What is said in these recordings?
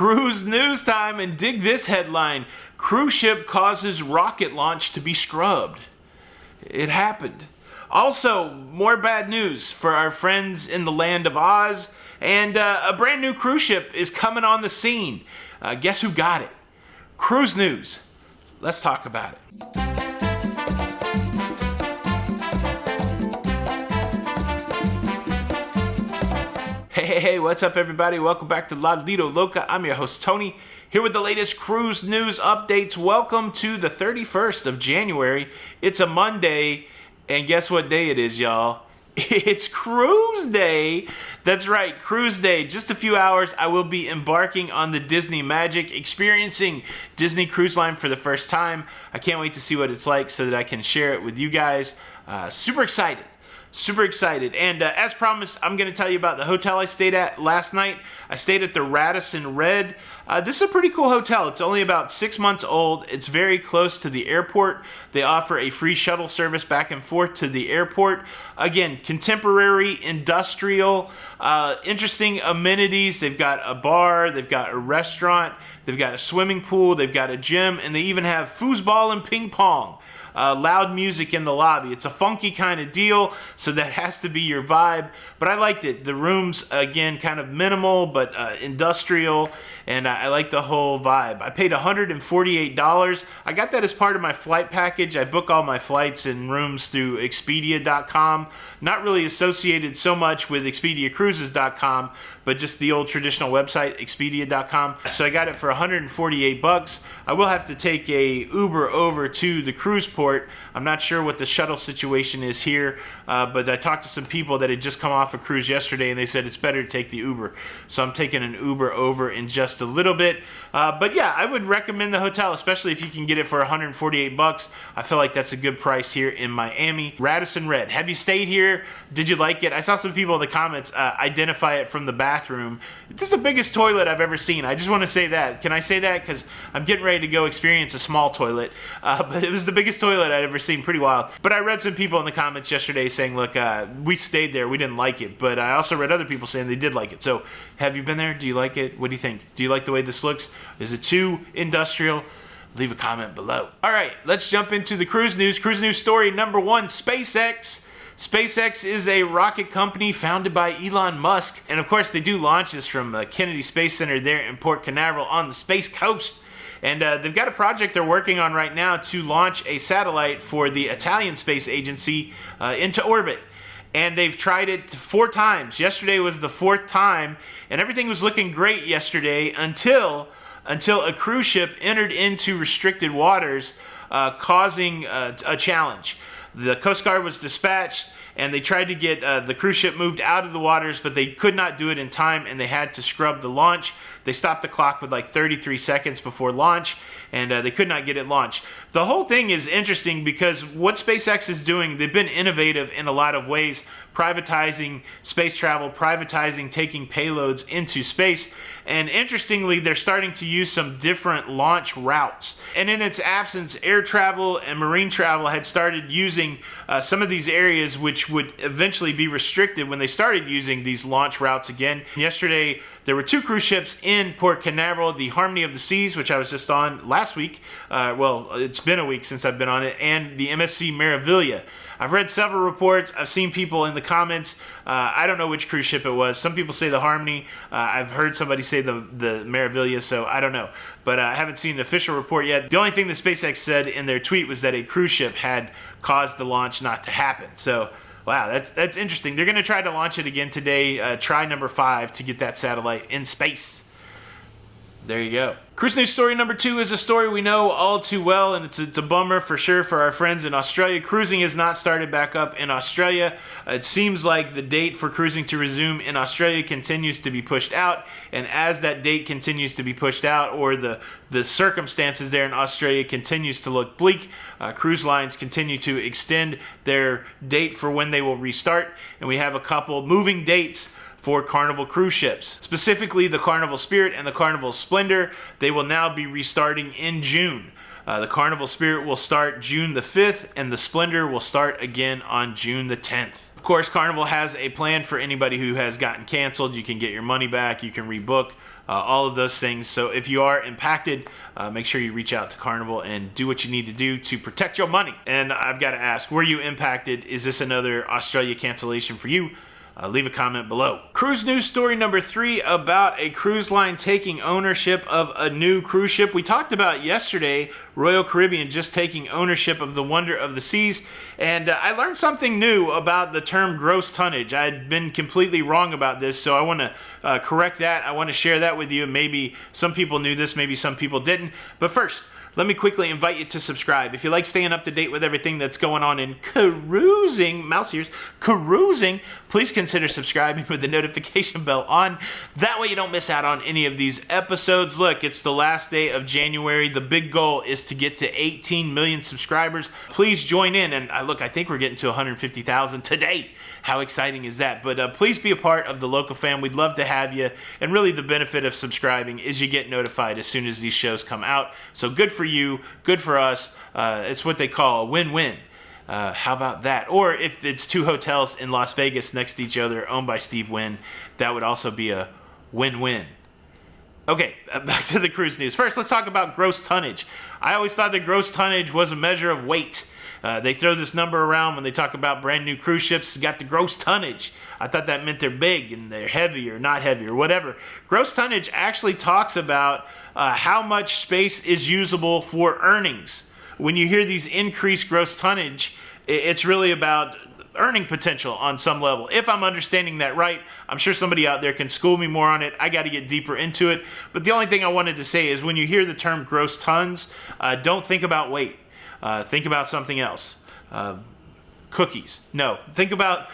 Cruise news time, and dig this headline. Cruise ship causes rocket launch to be scrubbed. It happened. Also, more bad news for our friends in the land of Oz, and a brand new cruise ship is coming on the scene. Guess who got it? Cruise news. Let's talk about it. Hey, what's up everybody? Welcome back to Lido, Loca. I'm your host Tony, here with the latest cruise news updates. Welcome to the 31st of January. It's a Monday, and guess what day it is, y'all? It's Cruise Day. That's right, Cruise Day. Just a few hours, I will be embarking on the Disney magic, experiencing Disney Cruise Line for the first time. I can't wait to see what it's like so that I can share it with you guys. Super excited. Super excited. And as promised, I'm going to tell you about the hotel I stayed at last night. I stayed at the Radisson Red. This is a pretty cool hotel. It's only about 6 months old. It's very close to the airport. They offer a free shuttle service back and forth to the airport. Again, contemporary, industrial, interesting amenities. They've got a bar, they've got a restaurant, they've got a swimming pool, they've got a gym, and they even have foosball and ping pong. Loud music in the lobby. It's a funky kind of deal, so that has to be your vibe. But I liked it. The rooms, again, kind of minimal, but industrial, and I like the whole vibe. I paid $148. I got that as part of my flight package. I book all my flights and rooms through Expedia.com. Not really associated so much with ExpediaCruises.com, but just the old traditional website, Expedia.com. So I got it for $148. I will have to take a Uber over to the cruise port. I'm not sure what the shuttle situation is here, but I talked to some people that had just come off a cruise yesterday, and they said it's better to take the Uber. So I'm taking an Uber over in just a little bit. But yeah, I would recommend the hotel, especially if you can get it for $148. I feel like that's a good price here in Miami. Radisson Red. Have you stayed here? Did you like it? I saw some people in the comments identify it from the bathroom. This is the biggest toilet I've ever seen. I just want to say that. Can I say that? Because I'm getting ready to go experience a small toilet. But it was the biggest toilet I'd ever seen. Pretty wild. But I read some people in the comments yesterday saying, look, we stayed there. We didn't like it. But I also read other people saying they did like it. So have you been there? Do you like it? What do you think? Do you like the way this looks? Is it too industrial? Leave a comment below. All right, let's jump into the cruise news. Cruise news story number 1, SpaceX. SpaceX is a rocket company founded by Elon Musk. And of course, they do launches from Kennedy Space Center there in Port Canaveral on the Space Coast. And they've got a project they're working on right now to launch a satellite for the Italian Space Agency into orbit. And they've tried it 4 times. Yesterday was the 4th time, and everything was looking great yesterday until a cruise ship entered into restricted waters, causing a challenge. The Coast Guard was dispatched, and they tried to get the cruise ship moved out of the waters, but they could not do it in time, and they had to scrub the launch. They stopped the clock with like 33 seconds before launch, and they could not get it launched. The whole thing is interesting because what SpaceX is doing, they've been innovative in a lot of ways, privatizing space travel, privatizing taking payloads into space. And interestingly, they're starting to use some different launch routes. And in its absence, air travel and marine travel had started using some of these areas which would eventually be restricted when they started using these launch routes again. Yesterday, there were 2 cruise ships in Port Canaveral, the Harmony of the Seas, which I was just on last week. Well, it's been a week since I've been on it, and the MSC Meraviglia. I've read several reports. I've seen people in the comments. I don't know which cruise ship it was. Some people say the Harmony. I've heard somebody say the Meraviglia, so I don't know. But I haven't seen an official report yet. The only thing that SpaceX said in their tweet was that a cruise ship had caused the launch not to happen. So, wow, that's interesting. They're going to try to launch it again today. Try number 5 to get that satellite in space. There you go. Cruise news story number 2 is a story we know all too well, and it's a bummer for sure for our friends in Australia. Cruising has not started back up in Australia. It seems like the date for cruising to resume in Australia continues to be pushed out, and as that date continues to be pushed out, or the circumstances there in Australia continues to look bleak, cruise lines continue to extend their date for when they will restart, and we have a couple moving dates for Carnival cruise ships. Specifically, the Carnival Spirit and the Carnival Splendor, they will now be restarting in June. The Carnival Spirit will start June the 5th, and the Splendor will start again on June the 10th. Of course, Carnival has a plan for anybody who has gotten canceled. You can get your money back, you can rebook. all of those things. So if you are impacted, make sure you reach out to Carnival and do what you need to do to protect your money. And I've got to ask, were you impacted? Is this another Australia cancellation for you? Leave a comment below. Cruise news story number 3 about a cruise line taking ownership of a new cruise ship. We talked about yesterday Royal Caribbean just taking ownership of the Wonder of the Seas, and I learned something new about the term gross tonnage. I had been completely wrong about this, so I want to correct that. I want to share that with you. Maybe some people knew this, maybe some people didn't. But first, let me quickly invite you to subscribe. If you like staying up to date with everything that's going on in cruising, mouse ears, cruising, please consider subscribing with the notification bell on. That way you don't miss out on any of these episodes. Look, it's the last day of January. The big goal is to get to 18 million subscribers. Please join in. And look, I think we're getting to 150,000 today. How exciting is that? But please be a part of the Locafam. We'd love to have you. And really the benefit of subscribing is you get notified as soon as these shows come out. So good for you, good for us. It's what they call a win-win. How about that? Or if it's 2 hotels in Las Vegas next to each other owned by Steve Wynn, that would also be a win-win. Okay, back to the cruise news. First, let's talk about gross tonnage. I always thought that gross tonnage was a measure of weight. They throw this number around when they talk about brand new cruise ships. Got the gross tonnage. I thought that meant they're big and they're heavy or not heavy or whatever. Gross tonnage actually talks about how much space is usable for earnings. When you hear these increased gross tonnage, it's really about earning potential on some level. If I'm understanding that right, I'm sure somebody out there can school me more on it. I got to get deeper into it. But the only thing I wanted to say is when you hear the term gross tons, don't think about weight. Think about something else. Cookies. No. Think about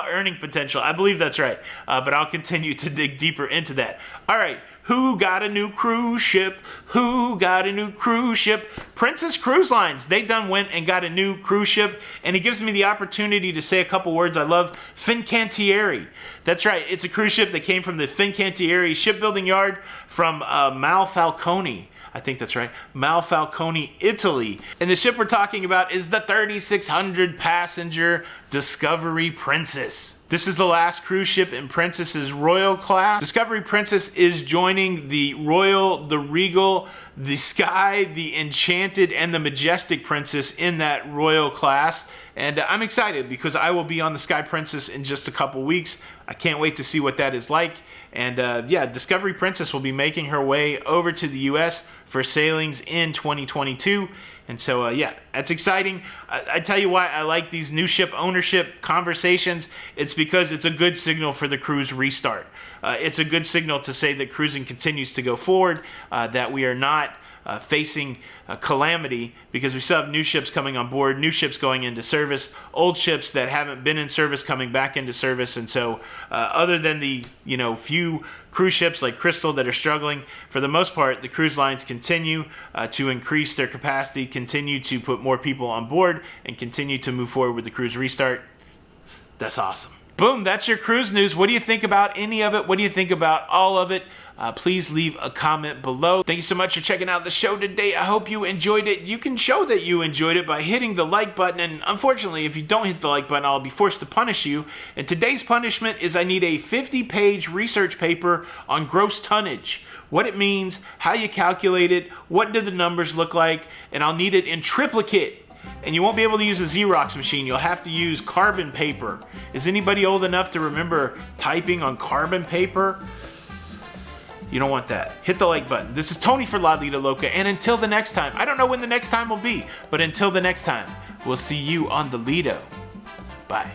earning potential. I believe that's right. But I'll continue to dig deeper into that. All right. Who got a new cruise ship? Who got a new cruise ship? Princess Cruise Lines. They went and got a new cruise ship, and it gives me the opportunity to say a couple words I love. Fincantieri. That's right. It's a cruise ship that came from the Fincantieri shipbuilding yard from Malfalcone. I think that's right. Malfalcone, Italy. And the ship we're talking about is the 3,600 passenger Discovery Princess. This is the last cruise ship in Princess's Royal class. Discovery Princess is joining the Royal, the Regal, the Sky, the Enchanted, and the Majestic Princess in that Royal class. And I'm excited because I will be on the Sky Princess in just a couple weeks. I can't wait to see what that is like. And yeah, Discovery Princess will be making her way over to the U.S. for sailings in 2022. And so, yeah, that's exciting. I tell you why I like these new ship ownership conversations. It's because it's a good signal for the cruise restart. It's a good signal to say that cruising continues to go forward, that we are not facing calamity because we still have new ships coming on board, new ships going into service, old ships that haven't been in service coming back into service. And so other than the few cruise ships like Crystal that are struggling, for the most part, the cruise lines continue to increase their capacity, continue to put more people on board, and continue to move forward with the cruise restart. That's awesome. Boom, that's your cruise news. What do you think about any of it? What do you think about all of it? Please leave a comment below. Thank you so much for checking out the show today. I hope you enjoyed it. You can show that you enjoyed it by hitting the like button. And unfortunately, if you don't hit the like button, I'll be forced to punish you. And today's punishment is I need a 50-page research paper on gross tonnage. What it means, how you calculate it, what do the numbers look like, and I'll need it in triplicate. And you won't be able to use a Xerox machine. You'll have to use carbon paper. Is anybody old enough to remember typing on carbon paper? You don't want that. Hit the like button. This is Tony for Lido, Loca, and until the next time, I don't know when the next time will be, but until the next time, we'll see you on the Lido. Bye.